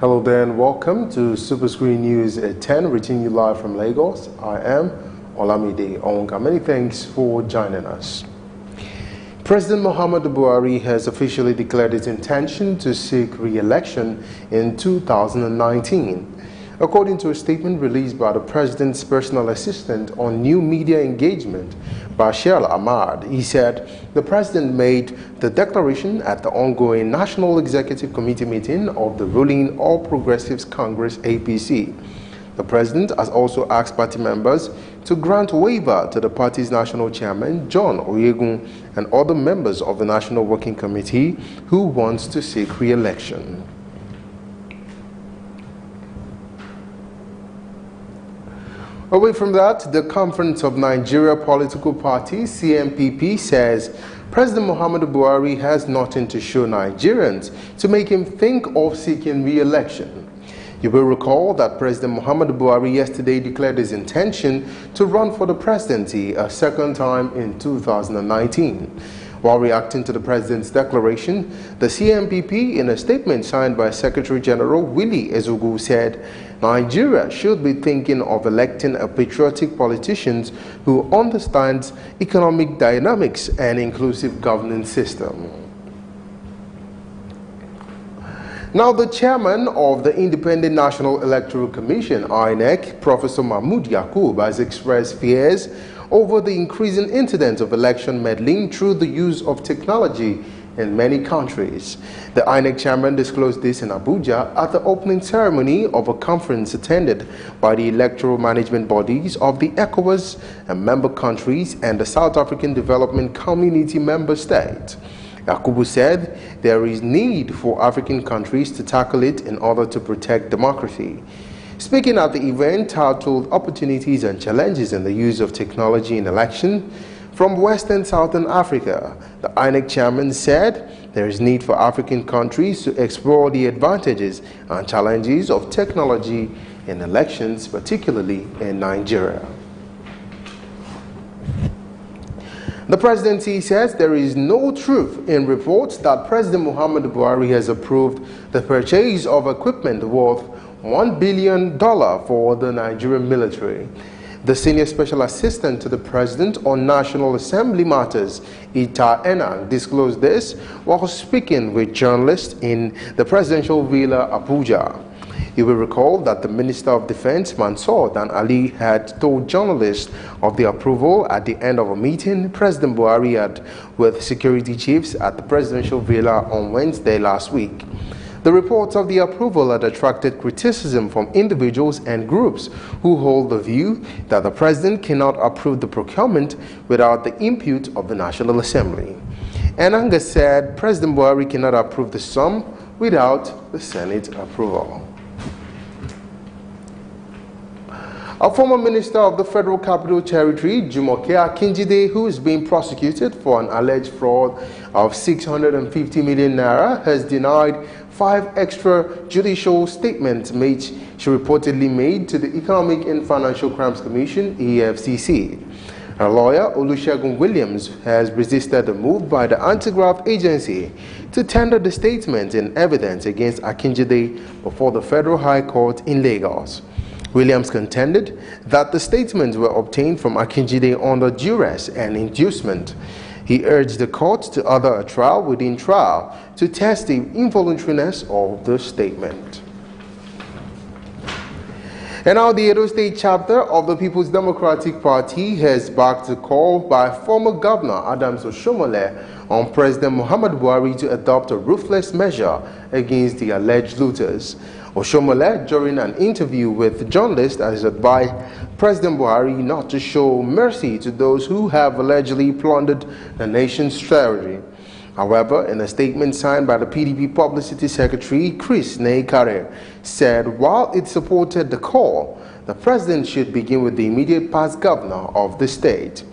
Hello there and welcome to Superscreen News at 10, reaching you live from Lagos. I am Olamide Onga. Many thanks for joining us. President Muhammadu Buhari has officially declared his intention to seek re-election in 2019. According to a statement released by the president's personal assistant on new media engagement, Bashir Ahmad, he said the president made the declaration at the ongoing National Executive Committee meeting of the ruling All Progressives Congress APC. The president has also asked party members to grant waiver to the party's national chairman, John Oyegun, and other members of the National Working Committee who wants to seek re-election. Away from that, the Conference of Nigeria Political Parties, CNPP, says President Muhammadu Buhari has nothing to show Nigerians to make him think of seeking re-election. You will recall that President Muhammadu Buhari yesterday declared his intention to run for the presidency a second time in 2019. While reacting to the president's declaration, the CNPP, in a statement signed by Secretary General Willie Ezogu, said Nigeria should be thinking of electing a patriotic politician who understands economic dynamics and inclusive governance system. Now, the chairman of the Independent National Electoral Commission, INEC, Professor Mahmood Yakub, has expressed fears over the increasing incidence of election meddling through the use of technology in many countries. The INEC chairman disclosed this in Abuja at the opening ceremony of a conference attended by the electoral management bodies of the ECOWAS and member countries and the South African Development Community member state. Yakubu said there is need for African countries to tackle it in order to protect democracy. Speaking at the event titled Opportunities and Challenges in the Use of Technology in Election from West and Southern Africa, the INEC chairman said there is need for African countries to explore the advantages and challenges of technology in elections, particularly in Nigeria. The presidency says there is no truth in reports that President Muhammadu Buhari has approved the purchase of equipment worth $1 billion for the Nigerian military. The senior special assistant to the president on National Assembly matters, Ita Enang, disclosed this while speaking with journalists in the presidential villa, Abuja. You will recall that the Minister of Defense, Mansour Dan Ali, had told journalists of the approval at the end of a meeting President Buhari had with security chiefs at the presidential villa on Wednesday last week. The reports of the approval had attracted criticism from individuals and groups who hold the view that the president cannot approve the procurement without the input of the National Assembly. Enanga said President Buhari cannot approve the sum without the Senate approval. A former minister of the Federal Capital Territory, Jumoke Akinjide, who is being prosecuted for an alleged fraud of 650 million naira, has denied 5 extrajudicial statements she reportedly made to the Economic and Financial Crimes Commission, EFCC. Her lawyer, Olusegun Williams, has resisted the move by the anti-graft agency to tender the statements and evidence against Akinjide before the Federal High Court in Lagos. Williams contended that the statements were obtained from Akinjide under duress and inducement. He urged the court to order a trial within trial to test the involuntariness of the statement. And now the Edo State chapter of the People's Democratic Party has backed a call by former Governor Adams Oshomole on President Muhammadu Buhari to adopt a ruthless measure against the alleged looters. Oshomole, during an interview with journalists, has advised President Buhari not to show mercy to those who have allegedly plundered the nation's treasury. However, in a statement signed by the PDP Publicity Secretary, Chris Neikare, said while it supported the call, the president should begin with the immediate past governor of the state.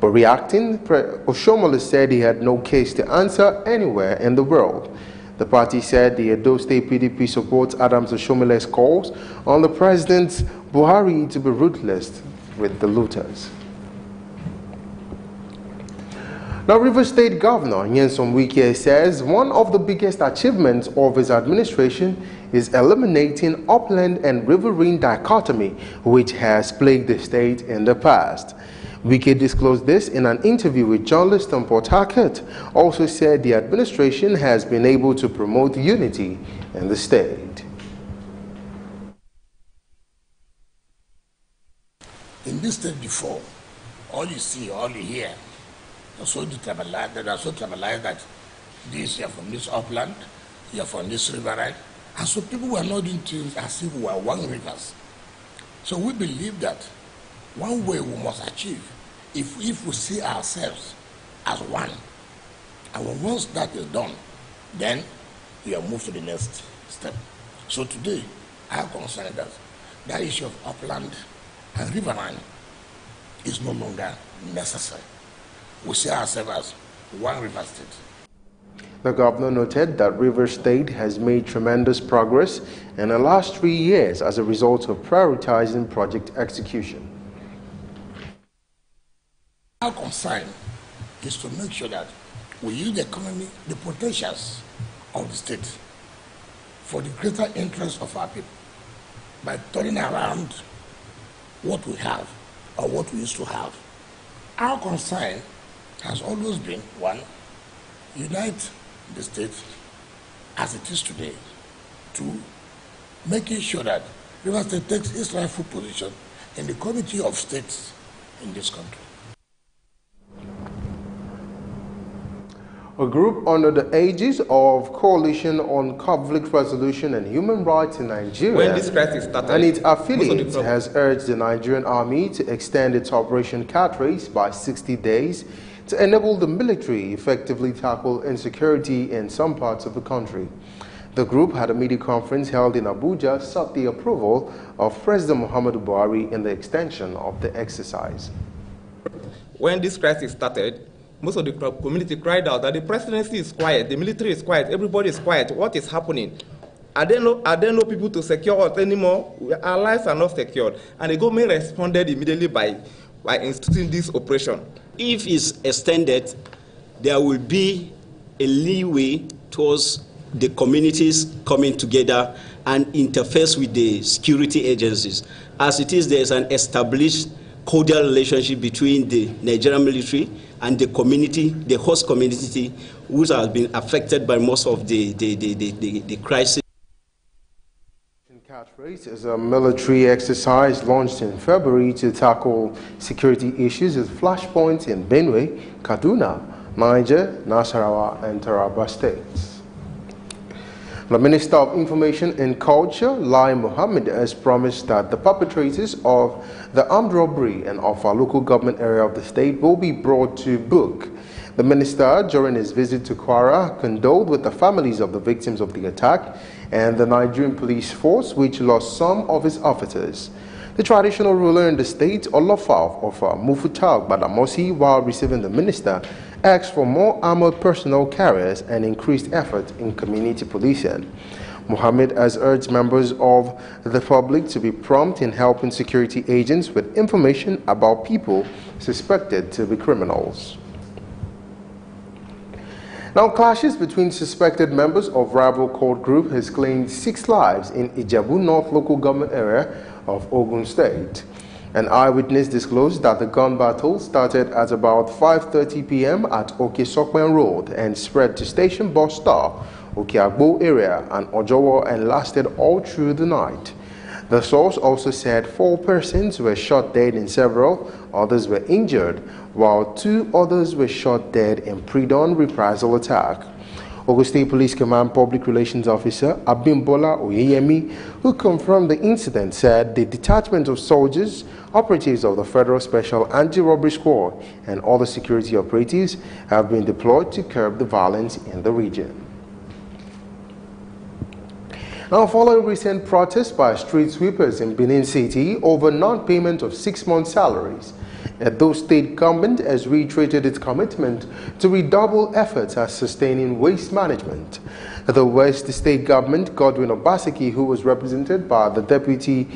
But reacting, Oshomole said he had no case to answer anywhere in the world. The party said the Edo State PDP supports Adams Oshomole's calls on the President Buhari to be ruthless with the looters. Now, Rivers State Governor Nyesom Wike says one of the biggest achievements of his administration is eliminating upland and riverine dichotomy, which has plagued the state in the past. Wike disclosed this in an interview with journalists on Port Harcourt. Also said the administration has been able to promote unity in the state. In this state before, all you see, all you hear, are so tribalized that this, you are from this upland, you are from this riverine. And so people were not doing things as if we were one rivers. So we believe that one way we must achieve, if we see ourselves as one, and once that is done, then we are moved to the next step. So today, I am concerned that that issue of upland and riverine is no longer necessary. We see ourselves as one river state. The governor noted that Rivers State has made tremendous progress in the last 3 years as a result of prioritizing project execution. Our concern is to make sure that we use the economy, the potentials of the state for the greater interest of our people by turning around what we have or what we used to have. Our concern has always been, one, unite the state as it is today. Two, making sure that Rivers State takes its rightful position in the committee of states in this country. A group under the aegis of Coalition on Conflict Resolution and Human Rights in Nigeria when this crisis started, and its affiliates has urged the Nigerian Army to extend its Operation Cat Race by 60 days to enable the military effectively tackle insecurity in some parts of the country. The group had a media conference held in Abuja, sought the approval of President Muhammadu Buhari in the extension of the exercise. When this crisis started, most of the community cried out that the presidency is quiet, the military is quiet, everybody is quiet. What is happening? Are there no people to secure us anymore? Our lives are not secured. And the government responded immediately by instituting this operation. If it's extended, there will be a leeway towards the communities coming together and interface with the security agencies. As it is, there is an established cordial relationship between the Nigerian military and the community, the host community, which has been affected by most of the crisis. Cat Race is a military exercise launched in February to tackle security issues at flashpoints in Benue, Kaduna, Niger, Nasarawa, and Taraba states. The Minister of Information and Culture, Lai Mohammed, has promised that the perpetrators of the armed robbery in Offa local government area of the state will be brought to book. The minister, during his visit to Kwara, condoled with the families of the victims of the attack and the Nigerian police force, which lost some of its officers. The traditional ruler in the state, Olofa of Offa, Mufutau Badamosi, while receiving the minister, asked for more armored personnel carriers and increased effort in community policing. Mohammed has urged members of the public to be prompt in helping security agents with information about people suspected to be criminals. Now, clashes between suspected members of rival cult group has claimed 6 lives in Ijebu North local government area of Ogun State. An eyewitness disclosed that the gun battle started at about 5:30 p.m. at Oke-Sokwen Road and spread to Station Bus Stop, Okeagbo area and Ojowo and lasted all through the night. The source also said 4 persons were shot dead and several others were injured, while 2 others were shot dead in pre-dawn reprisal attack. Ogun State Police Command Public Relations Officer Abimbola Oyeyemi, who confirmed the incident, said the detachment of soldiers, operatives of the Federal Special Anti-Robbery Squad, and other security operatives have been deployed to curb the violence in the region. Now, following recent protests by street sweepers in Benin City over non-payment of 6 months' salaries, Edo State government has reiterated its commitment to redouble efforts at sustaining waste management. The West State government, Godwin Obaseki, who was represented by the Deputy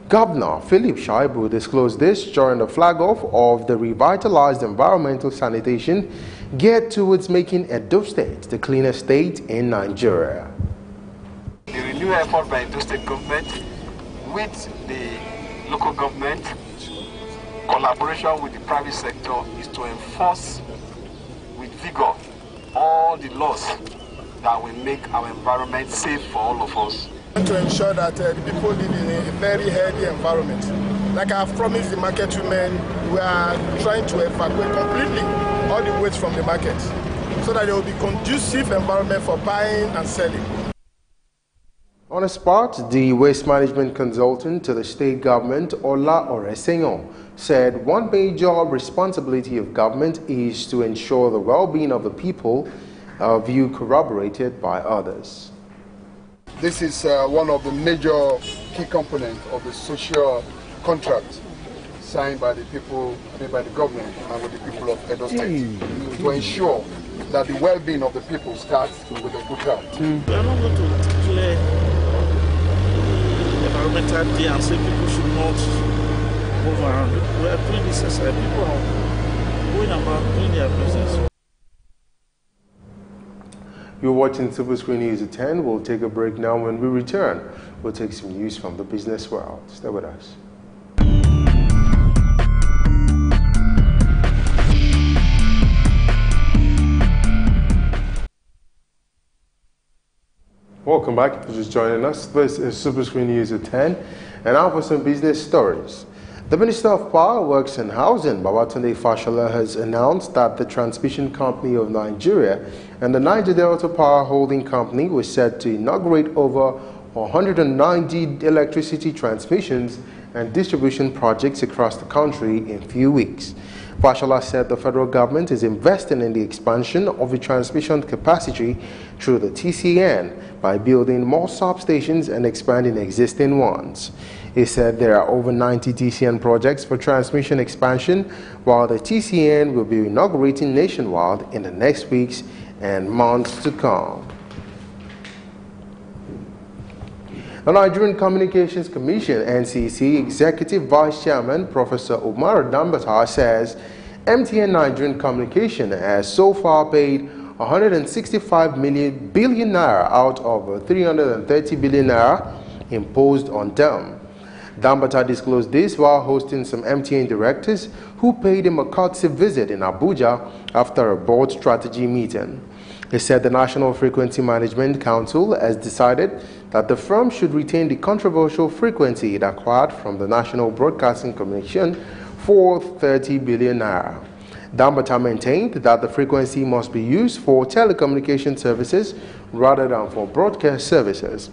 Governor Philip Shaibu, disclosed this during the flag-off of the revitalized environmental sanitation geared towards making Edo State the cleanest state in Nigeria. The renewed effort by Edo State government with the local government, collaboration with the private sector, is to enforce with vigor all the laws that will make our environment safe for all of us. To ensure that the people live in a very healthy environment. Like I have promised the market women, we are trying to evacuate completely all the waste from the market so that there will be conducive environment for buying and selling. On the spot, the waste management consultant to the state government, Ola Oresenyo, said one major responsibility of government is to ensure the well-being of the people, a view corroborated by others. This is one of the major key components of the social contract signed by the people, by the government and with the people of Edo State to ensure that the well-being of the people starts with a good health. We are not going to declare environmental day and say people should not move around. We are doing this as people are going about doing their business. You're watching Superscreen News at 10. We'll take a break now. When we return, we'll take some news from the business world. Stay with us. Welcome back. If you're just joining us, this is Superscreen News at 10. And now for some business stories. The Minister of Power, Works and Housing, Babatunde Fashola, has announced that the Transmission Company of Nigeria and the Niger Delta Power Holding Company were set to inaugurate over 190 electricity transmissions and distribution projects across the country in a few weeks. Fashola said the federal government is investing in the expansion of the transmission capacity through the TCN by building more substations and expanding existing ones. He said there are over 90 TCN projects for transmission expansion, while the TCN will be inaugurating nationwide in the next weeks and months to come. The Nigerian Communications Commission, NCC, Executive Vice Chairman Professor Umar Dambata says MTN Nigerian Communication has so far paid 165 billion naira out of 330 billion naira imposed on them. Dambata disclosed this while hosting some MTN directors who paid him a courtesy visit in Abuja after a board strategy meeting. He said the National Frequency Management Council has decided that the firm should retain the controversial frequency it acquired from the National Broadcasting Commission for 30 billion naira. Dambata maintained that the frequency must be used for telecommunication services rather than for broadcast services.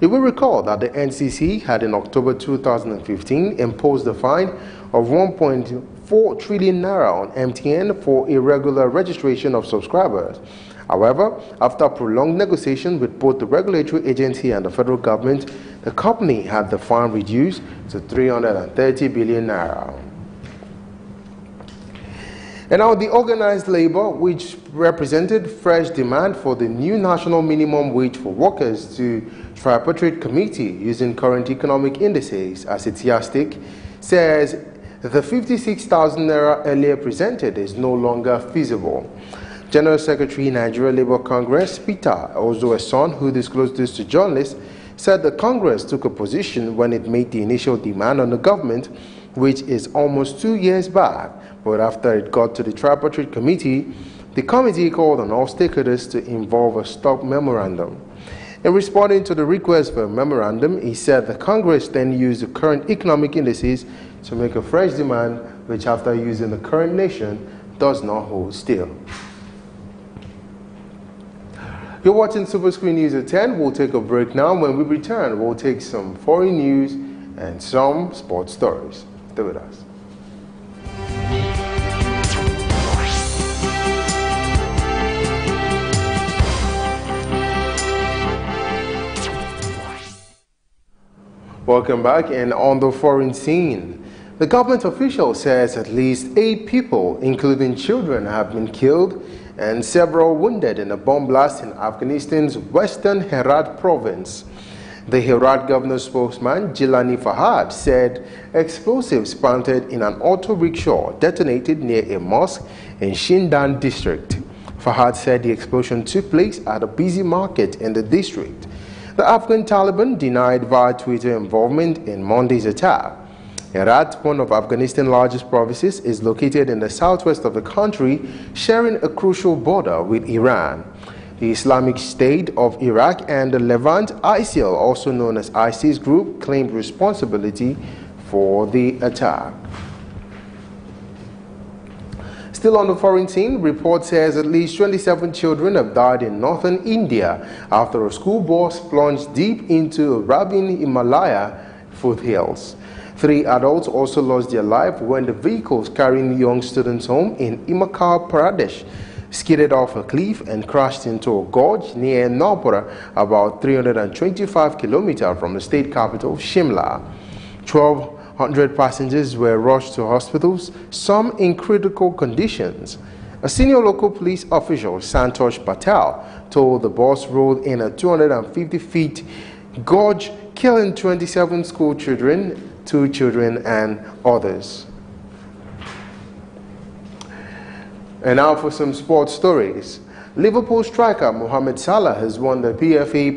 You will recall that the NCC had in October 2015 imposed a fine of 1.4 trillion naira on MTN for irregular registration of subscribers. However, after prolonged negotiation with both the regulatory agency and the federal government, the company had the fine reduced to 330 billion naira. And now the organized labor, which represented fresh demand for the new national minimum wage for workers to tripartite committee using current economic indices as its yardstick, says the 56,000 naira earlier presented is no longer feasible. General Secretary Nigeria Labour Congress, Peter Ozoeson, who disclosed this to journalists, said the Congress took a position when it made the initial demand on the government, which is almost 2 years back, but after it got to the tripartite committee, the committee called on all stakeholders to involve a stop memorandum. In responding to the request for a memorandum, he said the Congress then used the current economic indices to make a fresh demand, which after using the current nation, does not hold still. You're watching Superscreen News at 10. We'll take a break now. When we return, we'll take some foreign news and some sports stories. Stay with us. Welcome back. And on the foreign scene, the government official says at least 8 people, including children, have been killed and several wounded in a bomb blast in Afghanistan's western Herat province. The Herat governor's spokesman, Jilani Fahad, said explosives planted in an auto rickshaw detonated near a mosque in Shindan district. Fahad said the explosion took place at a busy market in the district. The Afghan Taliban denied via Twitter involvement in Monday's attack. Herat, one of Afghanistan's largest provinces, is located in the southwest of the country, sharing a crucial border with Iran. The Islamic State of Iraq and the Levant ISIL, also known as ISIS group, claimed responsibility for the attack. Still on the foreign scene, report says at least 27 children have died in northern India after a school bus plunged deep into Arabian Himalaya foothills. 3 adults also lost their life when the vehicles carrying young students home in Himachal Pradesh skidded off a cliff and crashed into a gorge near Nagpur, about 325 kilometers from the state capital, Shimla. 1,200 passengers were rushed to hospitals, some in critical conditions. A senior local police official, Santosh Patel, told the bus rolled in a 250-feet gorge, killing 27 school children, 2 children and others. And now for some sports stories. Liverpool striker Mohamed Salah has won the PFA